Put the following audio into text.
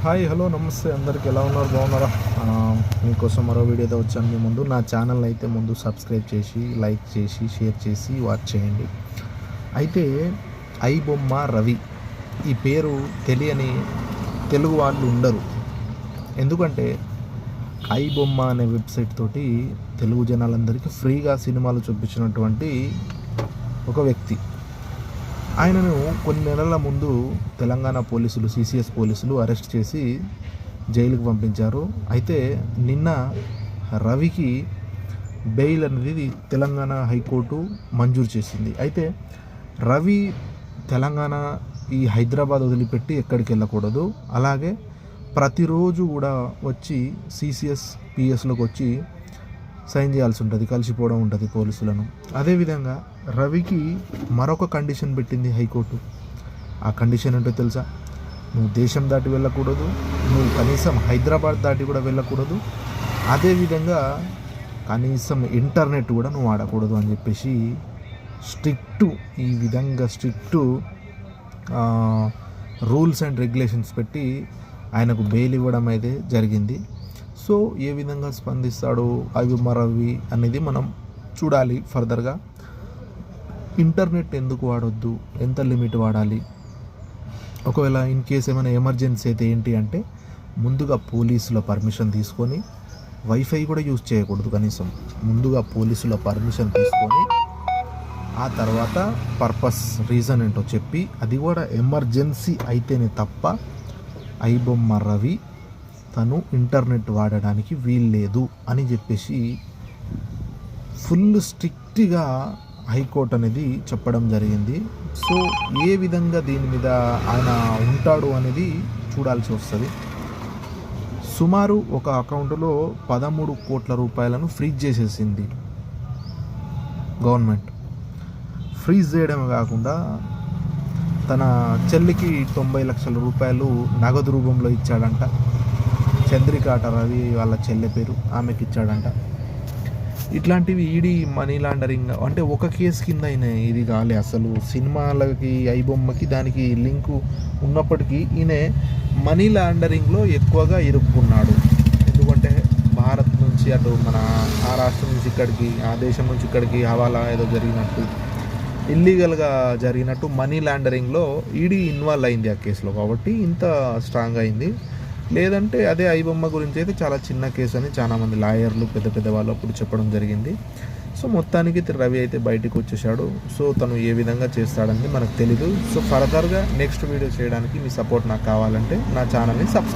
Hi hello నమస్తే అందరికి ఎలా ఉన్నారు, బాగున్నారా? మీకోసం మరో వీడియోతో వచ్చాను మీ ముందు. నా ఛానల్ అయితే ముందు సబ్స్క్రైబ్ చేసి లైక్ చేసి షేర్ చేసి వాచ్ చేయండి. అయితే ఐబొమ్మ రవి ఈ పేరు తెలియని తెలుగు వాళ్ళు ఉండరు. ఎందుకంటే ఐబొమ్మ అనే వెబ్సైట్ తోటి తెలుగు జనాలందరికీ ఫ్రీగా సినిమాలు చూపించినటువంటి ఒక వ్యక్తి. ఆయనను కొన్ని నెలల ముందు తెలంగాణ పోలీసులు సిసిఎస్ పోలీసులు అరెస్ట్ చేసి జైలుకు పంపించారు. అయితే నిన్న రవికి బెయిల్ అనేది తెలంగాణ హైకోర్టు మంజూరు చేసింది. అయితే రవి తెలంగాణ ఈ హైదరాబాద్ వదిలిపెట్టి ఎక్కడికి వెళ్ళకూడదు. అలాగే ప్రతిరోజు కూడా వచ్చి సిసిఎస్ పిఎస్లోకి వచ్చి సైన్ చేయాల్సి ఉంటుంది, కలిసిపోవడం ఉంటుంది పోలీసులను. అదేవిధంగా రవికి మరొక కండిషన్ పెట్టింది హైకోర్టు. ఆ కండిషన్ ఏంటో తెలుసా? నువ్వు దేశం దాటి వెళ్ళకూడదు, నువ్వు కనీసం హైదరాబాద్ దాటి కూడా వెళ్ళకూడదు, అదేవిధంగా కనీసం ఇంటర్నెట్ కూడా నువ్వు వాడకూడదు అని చెప్పేసి ఈ విధంగా స్ట్రిక్టు రూల్స్ అండ్ రెగ్యులేషన్స్ పెట్టి ఆయనకు బెయిల్ ఇవ్వడం అయితే జరిగింది. సో ఏ విధంగా స్పందిస్తాడు ఐబొమ్మ రవి అనేది మనం చూడాలి ఫర్దర్గా. ఇంటర్నెట్ ఎందుకు వాడొద్దు, ఎంత లిమిట్ వాడాలి, ఒకవేళ ఇన్ కేస్ ఏమైనా ఎమర్జెన్సీ అయితే ఏంటి అంటే ముందుగా పోలీసుల పర్మిషన్ తీసుకొని వైఫై కూడా యూజ్ చేయకూడదు. కనీసం ముందుగా పోలీసుల పర్మిషన్ తీసుకొని ఆ తర్వాత పర్పస్ రీజన్ ఏంటో చెప్పి, అది కూడా ఎమర్జెన్సీ అయితేనే తప్ప ఐబొమ్మ రవి తను ఇంటర్నెట్ వాడడానికి వీల్లేదు అని చెప్పేసి ఫుల్ స్ట్రిక్ట్గా హైకోర్టు అనేది చెప్పడం జరిగింది. సో ఏ విధంగా దీని మీద ఆయన ఉంటాడు అనేది చూడాల్సి వస్తుంది. సుమారు ఒక అకౌంట్లో 13 కోట్ల రూపాయలను ఫ్రీజ్ చేసేసింది గవర్నమెంట్. ఫ్రీజ్ చేయడమే కాకుండా తన చెల్లికి 90 లక్షల రూపాయలు నగదు రూపంలో ఇచ్చాడంట. చంద్రికాట రవి వాళ్ళ చెల్లె పేరు, ఆమెకి ఇచ్చాడంట. ఇట్లాంటివి ఈడీ మనీ లాండరింగ్ అంటే ఒక కేసు కింద అయిన ఇది కాలే. అసలు సినిమాలకి ఐబొమ్మకి దానికి లింకు ఉన్నప్పటికీ ఈయన మనీ లాండరింగ్లో ఎక్కువగా ఇరుక్కున్నాడు. ఎందుకంటే భారత్ నుంచి అటు మన ఆ రాష్ట్రం నుంచి ఇక్కడికి, ఆ దేశం నుంచి ఇక్కడికి హవాలా ఏదో జరిగినట్టు, ఇల్లీగల్గా జరిగినట్టు మనీ లాండరింగ్లో ఈడీ ఇన్వాల్వ్ అయింది ఆ కేసులో. కాబట్టి ఇంత స్ట్రాంగ్ అయింది. లేదంటే అదే ఐబొమ్మ గురించి అయితే చాలా చిన్న కేసు అని చాలామంది లాయర్లు పెద్ద పెద్ద వాళ్ళు అప్పుడు చెప్పడం జరిగింది. సో మొత్తానికి రవి అయితే బయటకు వచ్చేసాడు. సో తను ఏ విధంగా చేస్తాడని మనకు తెలీదు. సో ఫర్దర్గా నెక్స్ట్ వీడియో చేయడానికి మీ సపోర్ట్ నాకు కావాలంటే నా ఛానల్ని సబ్స్క్రైబ్